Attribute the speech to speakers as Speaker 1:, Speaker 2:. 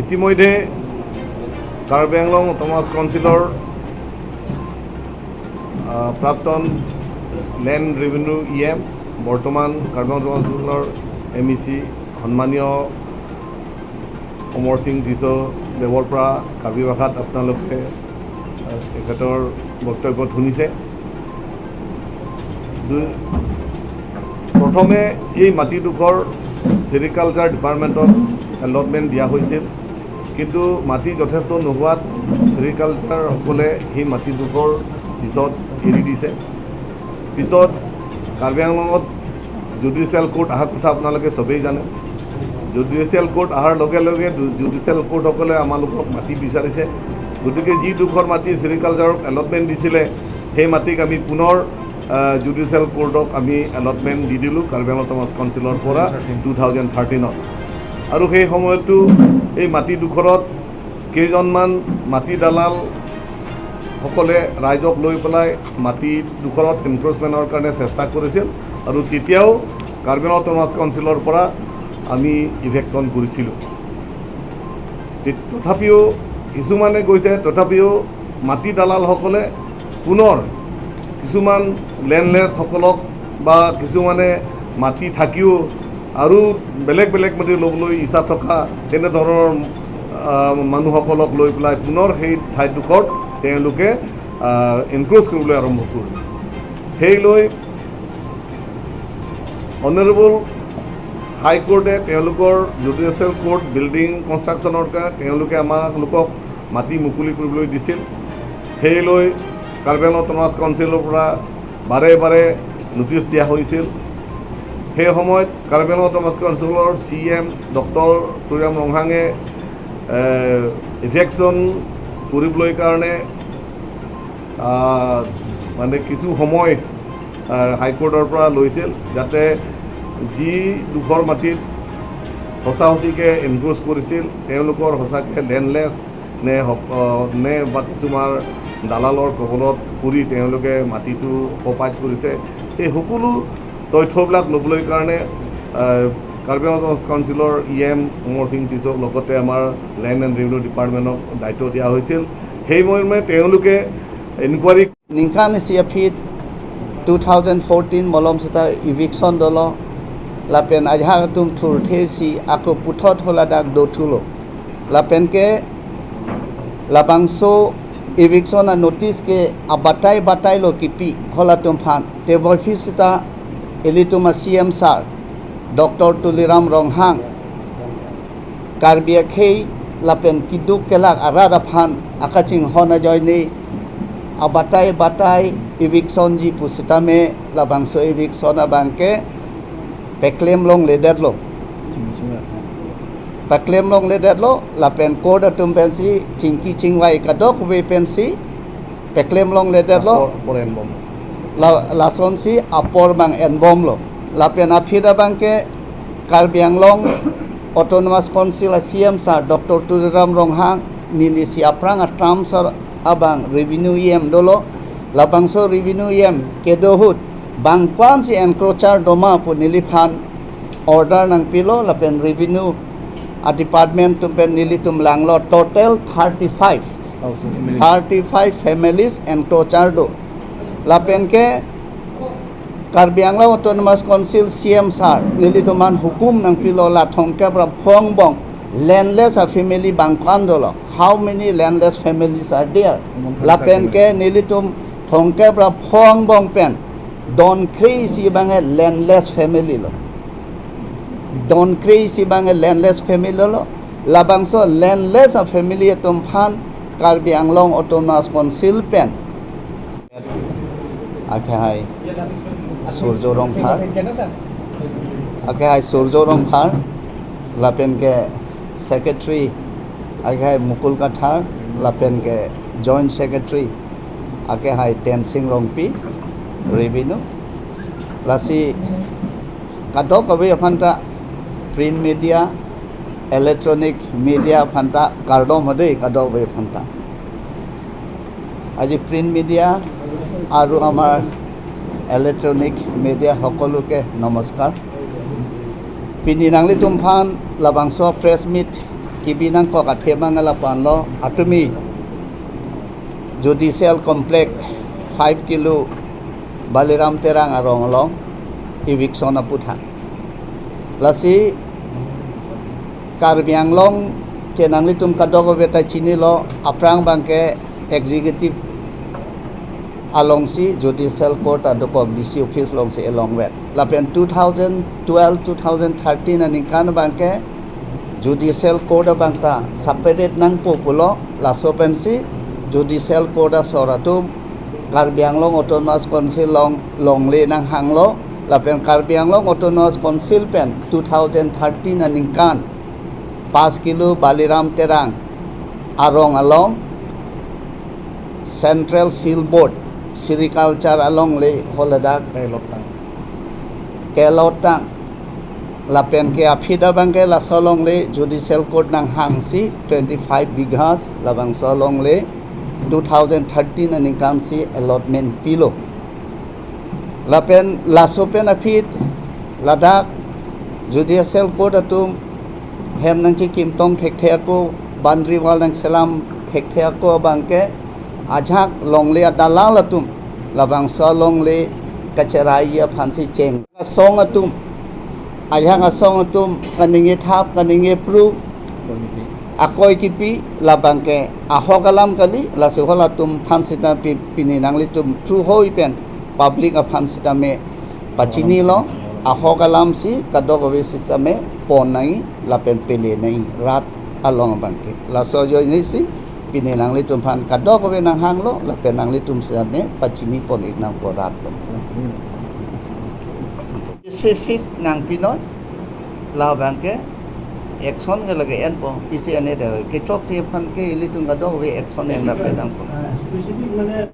Speaker 1: ইতিমধ্যে কাৰ্বি আংলং অটোনমাছ কাউন্সিলৰ প্ৰাক্তন land revenue EM বৰ্তমান কাৰ্বি আংলং অটোনমাছ কাউন্সিলৰ MEC সন্মানীয় অমৰ সিং টিছো দেৱৰ পৰা কাৰ্বি ভাষাত আপোনালোকে তেখেতৰ বক্তব্য শুনিছে। প্ৰথমে এই মাটিডোখৰ চেৰিকালচাৰ ডিপাৰ্টমেণ্টত এলটমেণ্ট দিয়া হৈছিল, কিন্তু মাটি যথেষ্ট নোহোৱাত চেৰিকালচাৰসকলে সেই মাটিডোখৰ পিছত এৰি দিছে। পিছত কাৰ্বি আংলঙত জুডিচিয়েল কোৰ্ট অহাৰ কথা আপোনালোকে চবেই জানে। জুডিচিয়েল কোৰ্ট অহাৰ লগে লগে জুডিচিয়েল কোৰ্টসকলে আমালোকক মাটি বিচাৰিছে। গতিকে যিডোখৰ মাটি চেৰিকালচাৰক এলটমেণ্ট দিছিলে সেই মাটিক আমি পুনৰ জুডিচিয়েল কোৰ্টক আমি এলটমেণ্ট দি দিলোঁ কাৰ্বি আংলং অটোনমাছ কাউন্সিলৰ পৰা 2013ত। আৰু সেই সময়তো এই মাটিডোখৰত কেইজনমান মাটি দালালসকলে ৰাইজক লৈ পেলাই মাটিডোখৰত এনক্ৰচমেণ্টৰ কাৰণে চেষ্টা কৰিছিল, আৰু তেতিয়াও কাৰ্বি আংলং অটোনমাছ কাউন্সিলৰ পৰা আমি ইভেকশ্যন কৰিছিলোঁ। তথাপিও কিছুমানে কৈছে, তথাপিও মাটি দালালসকলে পুনৰ কিছুমান লেণ্ডলেছসকলক বা কিছুমানে মাটি থাকিও আৰু বেলেগ বেলেগ মাটি ল'বলৈ ইচ্ছা থকা তেনেধৰণৰ মানুহসকলক লৈ পেলাই পুনৰ সেই ঠাইডোখৰত তেওঁলোকে এনক্ৰ'চ কৰিবলৈ আৰম্ভ কৰিলে। সেই লৈ অনাৰেবল হাইকোৰ্টে তেওঁলোকৰ জুডিচিয়েল কোৰ্ট বিল্ডিং কনষ্ট্ৰাকশ্যনৰ কাৰণে তেওঁলোকে আমালোকক মাটি মুকলি কৰিবলৈ দিছিল। সেই লৈ কাৰ্বি আংলং অটোনমাছ কাউন্সিলৰ পৰা বাৰে বাৰে নটিচ দিয়া হৈছিল। সেই সময়ত কাৰ্বি আংলং অটোনমাছ কাউন্সিলৰ CM ডক্টৰ তুৰাম ৰংহাঙে ইভেকশ্যন কৰিবলৈ কাৰণে মানে কিছু সময় হাইকোৰ্টৰ পৰা লৈছিল, যাতে যিডোখৰ মাটিত সঁচা সঁচিকৈ এনক্ৰ'চ কৰিছিল তেওঁলোকৰ সঁচাকৈ লেণ্ডলেছ নে বা কিছুমান দালালৰ কবলত পৰি তেওঁলোকে মাটিটো অকুপাইড কৰিছে, এই সকলো তথ্যবিলাক ল'বলৈ কাৰণে কাৰ্বি আংলং অটোনমাছ কাউন্সিলৰ EM অমৰ সিং টিছক লগতে আমাৰ লেণ্ড এণ্ড ৰেভিনিউ ডিপাৰ্টমেণ্টক দায়িত্ব দিয়া হৈছিল। সেই মৰ্মে তেওঁলোকে ইনকুৱাৰী
Speaker 2: নিংখান এছিয়াফিট 2014 মলম সেটা ইভিকশ্যন দল লাপেন আজহা তুম থুরথেসি আকো পুথত হলাদাক দোথুলো লাপেনকে लाबांसो इविक्शन नोटिस के अबाटाई बाटाई लो किपी होला तुम फान टेबल फिसिता एलितुमा CM सार डॉक्टर तुलिराम रोंहांग कार्बियाखे लापेन किदुक केलाक आरादा फान आकाचिंग होना जॉयनी अबाटाई बाटाई इविक्शन जी पुसिता में लाबांसो eviction अबांके पेक्लेम long लेडेट low Paklem long ledet lo lapen koda tum pensi cingki cingwai kadok we pensi paklem long ledet lo lason si apor bang en bom lo lapen afida bangke Karbi Anglong Autonomous Council CM sar Dr. Tuliram Ronghang nili si aprang atram sar abang revenue EM dolo labangso revenue EM kedohut bangkwan si encroacher doma pu niliphan order nang pilo lapen revenue a department tumpen nili tum langlo total 35 families encroacher do lapen ke Karbi Anglong Autonomous Council CM sar nili tuman hukum nang pilo la thongka pra phong bong landless a family bangkwan dolo how many landless families are there lapen ke nili tum thongka pra phong bong pen don crazy bang landless family lo don crazy bang landless family lo labangso landless a family tum phan Karbi Anglong Autonomous Council pen akhai surjo rong phar akhai surjo rong phar lapen ke secretary akhai mukul kathar lapen ke joint secretary akhai tensing rongpi revenue lasi kadok abe phanta print media electronic media phanta kardom hode kadok abe phanta aji print media aru amar electronic media hokoluke namaskar pini nangli tumphan labangso press meet kibi nang ko kathema ngala panlo atumi judicial complex 5 kilo Baliram terang arong long eviction na putha lasi Karbi Anglong ke nangli tum kadogo beta chini lo aprang bangke executive along si judicial court adoko DC office long si along wet lapen 2012-2013 aning bangke judicial court bangta separate nang populo la sopensi judicial court soratum Karbi Anglong autonomous council long le nang hanglo lapen Karbi Anglong autonomous council pen 2013 aning 5 kilo Baliram terang arong along Central Seal Board Sericulture along le holadak kelotang lapen ke afida bangke la solong le judicial court nang hangsi 25 bighas labang solong le 2013 aning si allotment pilo lapen lasopen afid ladak judicial court atum hem nang chi kim tong thek thek ko bandri wal nang salam thek thek ko bangke ajak longle adala latum labang so longle kacharai phansi cheng song atum ajak song atum kaninge thap kaninge pru akoi kipi labangke ahogalam kali la sehola tum phansita pini nangli tum tru hoi pen public phansita me pachini lo ahogalam si kadogobe sitame ponai lapen pele nai rat along bangke la sojo ni si pini nangli tum phan kadogobe nang hanglo lapen nangli tum same pachini polik nang porat specific nang pinoi la bangke action ke lagi en po pisi ane de ke chok te phan ke ili tung kadogobe action en lapen nang po
Speaker 3: Specific mana